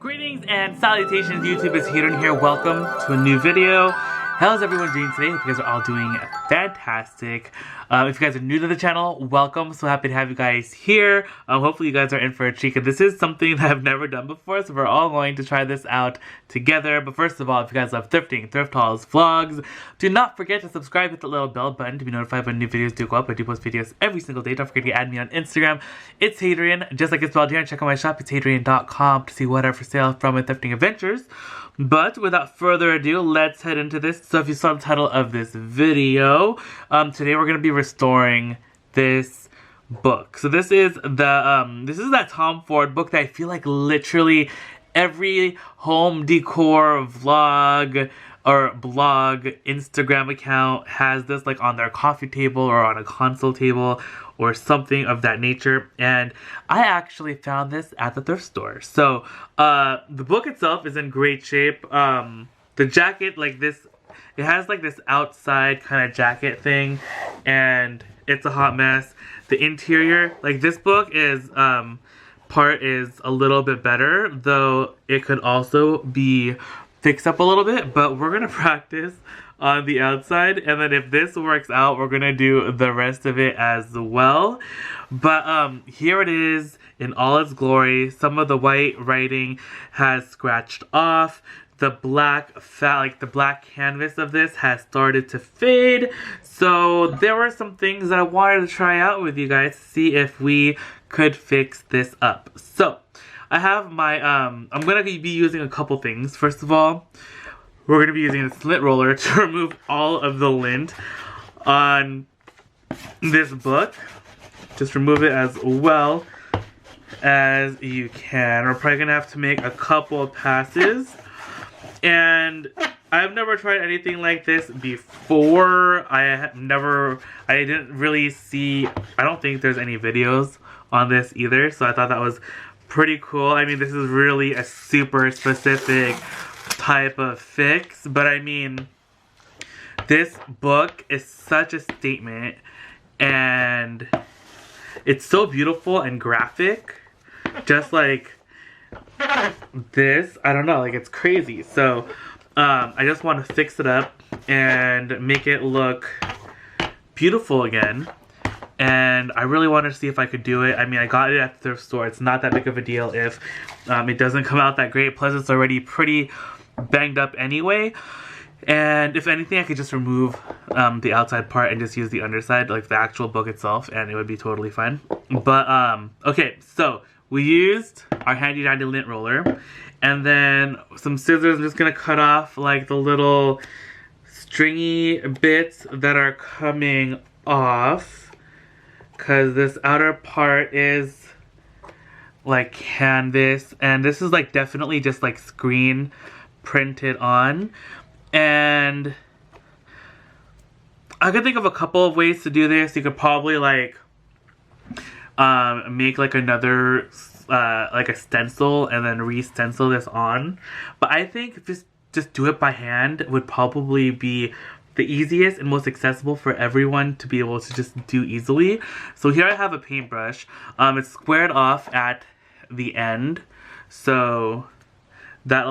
Greetings and salutations, YouTube. It's Hadrian here. Welcome to a new video. How's everyone doing today? Hope you guys are all doing fantastic. If you guys are new to the channel, welcome. So happy to have you guys here. Hopefully you guys are in for a treat. This is something that I've never done before, so we're all going to try this out together. But first of all, if you guys love thrifting, thrift hauls, vlogs, do not forget to subscribe, hit the little bell button to be notified when new videos do go up. I do post videos every single day. Don't forget to add me on Instagram. It's Hadrian, just like it's spelled here. And check out my shop, itsHadrian.com, to see what are for sale from my thrifting adventures. But without further ado, let's head into this. So if you saw the title of this video, today we're going to be restoring this book. So this is that Tom Ford book that I feel like literally every home decor vlog or blog Instagram account has this like on their coffee table or on a console table or something of that nature. And I actually found this at the thrift store. So the book itself is in great shape. The jacket, like this, it has like this outside kind of jacket thing, and it's a hot mess. The interior, like this book is part is a little bit better, though it could also be fixed up a little bit, but we're gonna practice on the outside, and then if this works out, we're gonna do the rest of it as well. But here it is in all its glory. Some of the white writing has scratched off. The black the black canvas of this has started to fade. So there were some things that I wanted to try out with you guys to see if we could fix this up. So I have my, I'm going to be using a couple things. First of all, we're going to be using a lint roller to remove all of the lint on this book. Just remove it as well as you can. We're probably going to have to make a couple of passes. And I've never tried anything like this before. I didn't really see, I don't think there's any videos on this either. So I thought that was pretty cool. I mean, this is really a super specific type of fix, but I mean, this book is such a statement, and it's so beautiful and graphic, just like this. I don't know, like it's crazy. So I just want to fix it up and make it look beautiful again. And I really wanted to see if I could do it. I mean, I got it at the thrift store. It's not that big of a deal if it doesn't come out that great. Plus, it's already pretty banged up anyway. And if anything, I could just remove the outside part and just use the underside, like the actual book itself, and it would be totally fine. But, okay, so we used our handy dandy lint roller. And then some scissors. I'm just going to cut off, like, the little stringy bits that are coming off. Because this outer part is like canvas, and this is like definitely just like screen printed on. And I could think of a couple of ways to do this. You could probably like make like another like a stencil and then re-stencil this on. But I think just do it by hand would probably be the easiest and most accessible for everyone to be able to just do easily. So here I have a paintbrush. It's squared off at the end, so that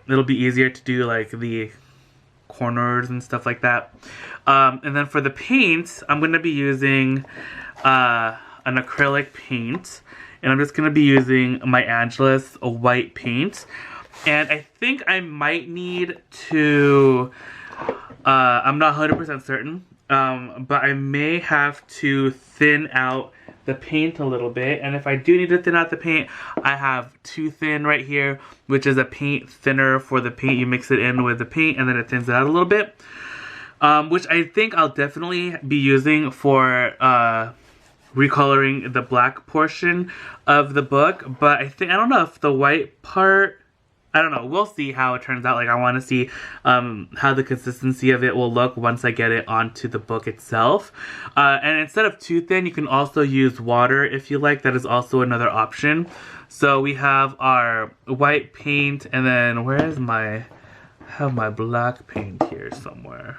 it'll be easier to do like the corners and stuff like that. And then for the paint, I'm going to be using an acrylic paint, and I'm just going to be using my Angelus white paint. And I think I might need to I'm not 100% certain, but I may have to thin out the paint a little bit. And if I do need to thin out the paint, I have Too Thin right here, which is a paint thinner for the paint. You mix it in with the paint and then it thins it out a little bit, which I think I'll definitely be using for recoloring the black portion of the book. But I don't know if the white part, I don't know. We'll see how it turns out. Like, I want to see how the consistency of it will look once I get it onto the book itself. And instead of Too Thin, you can also use water if you like. That is also another option. So we have our white paint, and then where is I have my black paint here somewhere.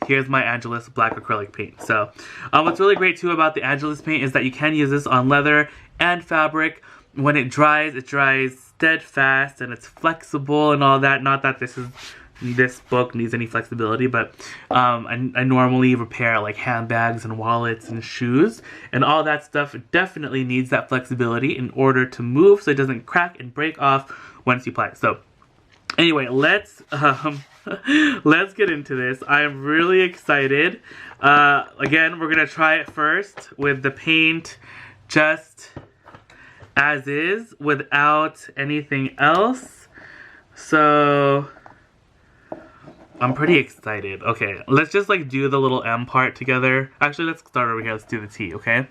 Here's my Angelus black acrylic paint. So what's really great too about the Angelus paint is that you can use this on leather and fabric. when it dries steadfast and it's flexible and all that. Not that this book needs any flexibility, but I normally repair like handbags and wallets and shoes, and all that stuff definitely needs that flexibility in order to move so it doesn't crack and break off once you apply it. So anyway, let's get into this. I'm really excited. Again, we're gonna try it first with the paint just as is, without anything else. So I'm pretty excited. Okay, let's just like do the little M part together. Actually, let's start over here. Let's do the T, okay?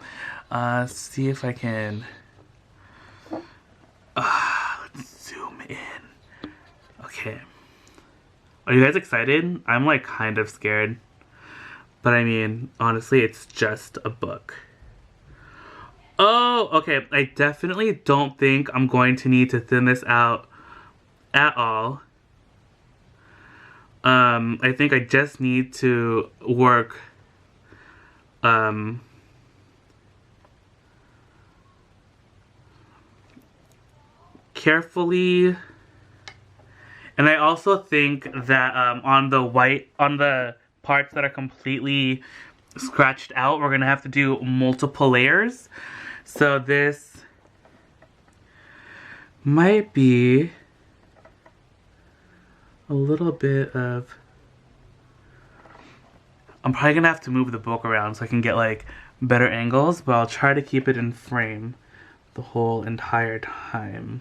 See if I can... let's zoom in. Okay. Are you guys excited? I'm like kind of scared. But I mean, honestly, it's just a book. Oh, okay. I definitely don't think I'm going to need to thin this out at all. I think I just need to work carefully. And I also think that on the parts that are completely scratched out, we're gonna have to do multiple layers. So this might be a little bit of... I'm probably gonna have to move the book around so I can get like better angles, but I'll try to keep it in frame the whole entire time.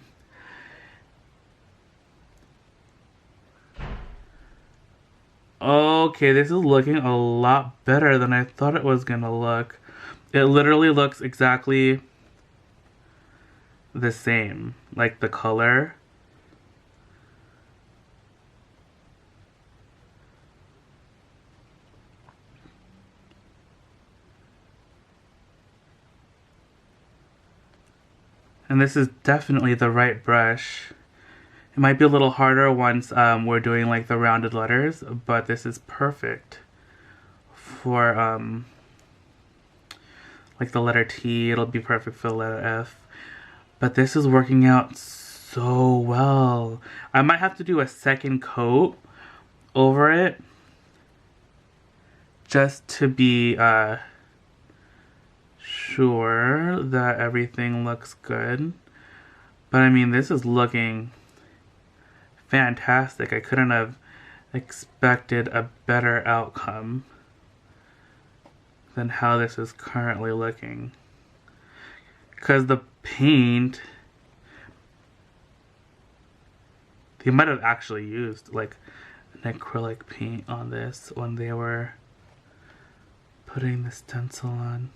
Okay, this is looking a lot better than I thought it was gonna look. It literally looks exactly the same, like the color. And this is definitely the right brush. It might be a little harder once we're doing like the rounded letters, but this is perfect for like the letter T. It'll be perfect for the letter F. But this is working out so well. I might have to do a second coat over it just to be sure that everything looks good. But I mean, this is looking fantastic. I couldn't have expected a better outcome than how this is currently looking. Because the paint, they might have actually used like an acrylic paint on this when they were putting the stencil on.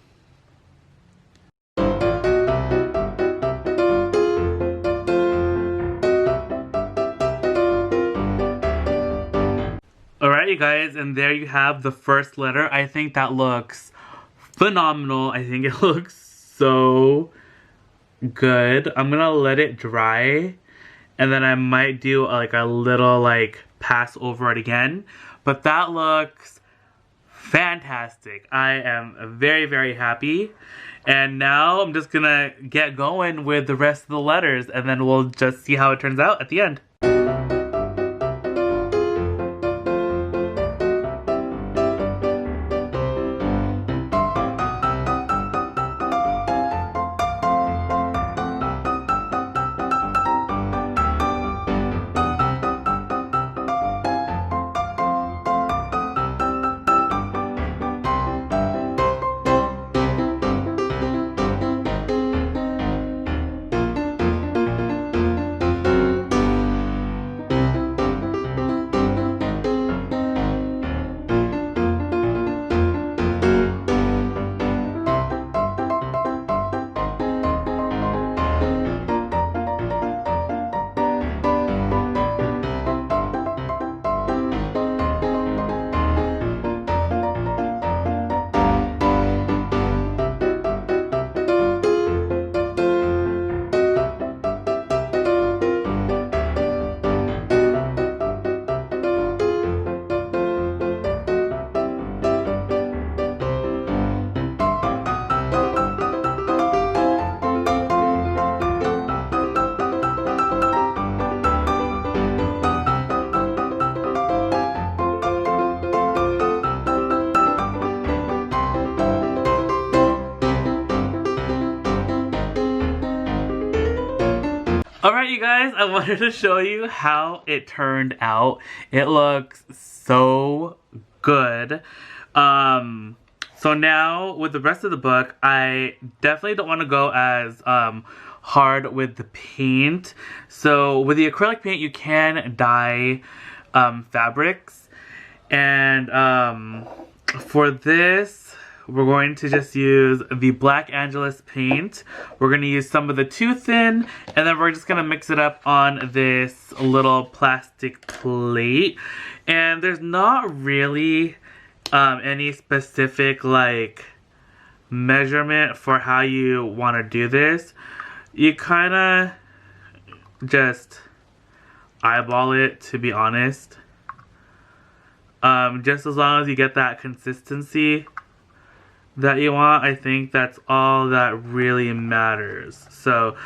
Alright, you guys, and there you have the first letter. I think that looks phenomenal. I think it looks so good. I'm gonna let it dry, and then I might do like a little like pass over it again. But that looks fantastic. I am very, very happy. And now I'm just gonna get going with the rest of the letters, and then we'll just see how it turns out at the end. Alright, you guys, I wanted to show you how it turned out. It looks so good. So now with the rest of the book, I definitely don't want to go as hard with the paint. So with the acrylic paint, you can dye fabrics. And for this, we're going to just use the Black Angeles paint. We're going to use some of the Too Thin, and then we're just going to mix it up on this little plastic plate. And there's not really any specific like measurement for how you want to do this. You kind of just eyeball it, to be honest. Just as long as you get that consistency that you want, I think that's all that really matters. So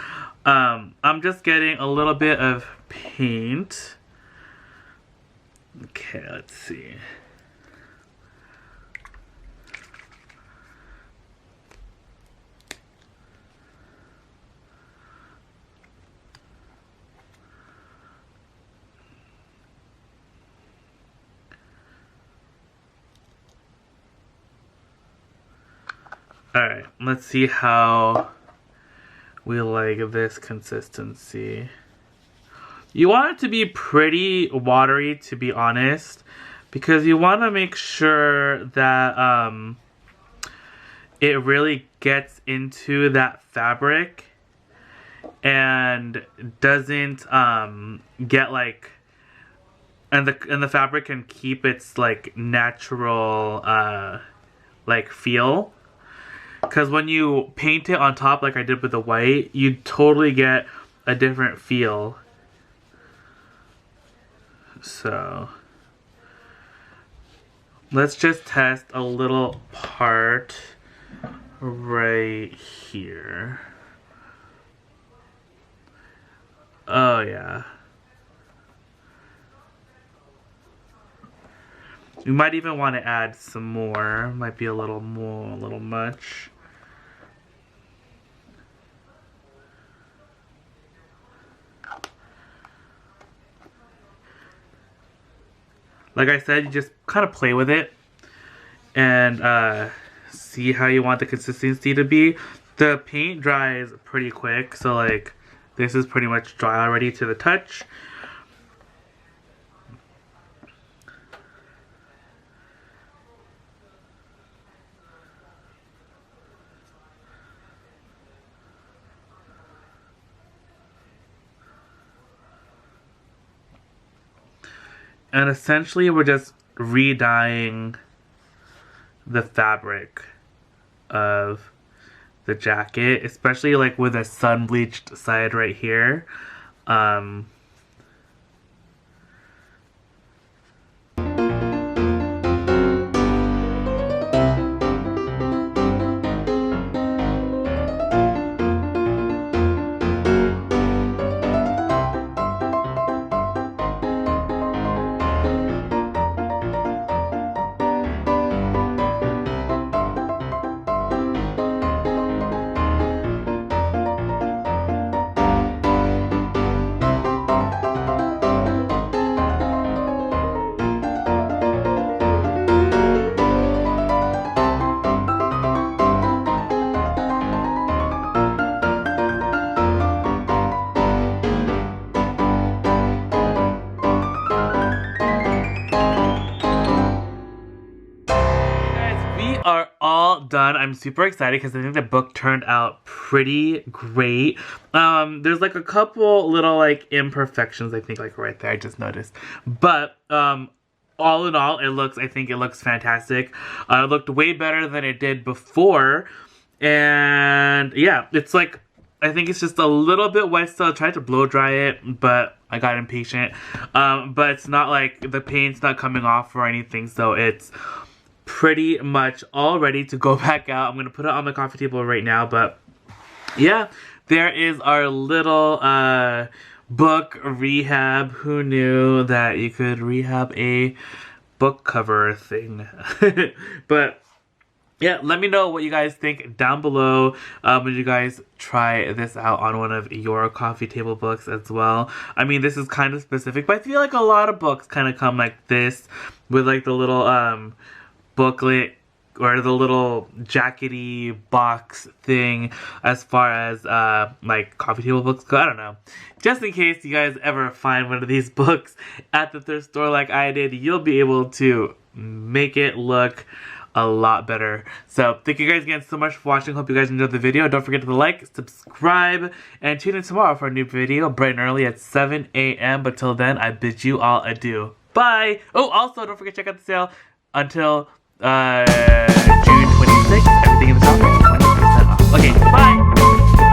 I'm just getting a little bit of paint. Okay, let's see. Alright, let's see how we like this consistency. You want it to be pretty watery, to be honest, because you want to make sure that it really gets into that fabric and doesn't get like, and the fabric can keep its like natural like feel. Because when you paint it on top like I did with the white, you totally get a different feel. So let's just test a little part right here. Oh yeah. You might even want to add some more. Might be a little much. Like I said, you just kind of play with it and see how you want the consistency to be. The paint dries pretty quick, so like this is pretty much dry already to the touch. And essentially we're just re-dyeing the fabric of the jacket, especially like with a sun bleached side right here. Are all done. I'm super excited because I think the book turned out pretty great. There's like a couple little like imperfections, I think, like right there, I just noticed. But all in all, I think it looks fantastic. It looked way better than it did before. And yeah, it's like, I think it's just a little bit wet still. I tried to blow dry it, but I got impatient. But it's not like the paint's not coming off or anything, so it's pretty much all ready to go back out. I'm gonna put it on my coffee table right now, but yeah, there is our little book rehab. Who knew that you could rehab a book cover thing? But yeah, let me know what you guys think down below. When you guys try this out on one of your coffee table books as well. I mean, this is kind of specific, but I feel like a lot of books kind of come like this with like the little booklet or the little jackety box thing as far as like coffee table books go. I don't know. Just in case you guys ever find one of these books at the thrift store like I did, you'll be able to make it look a lot better. So thank you guys again so much for watching. Hope you guys enjoyed the video. Don't forget to like, subscribe, and tune in tomorrow for a new video bright and early at 7 a.m. But till then, I bid you all adieu. Bye! Oh, also, don't forget to check out the sale until June 26th. Everything in the shop is 20% off. Okay, bye!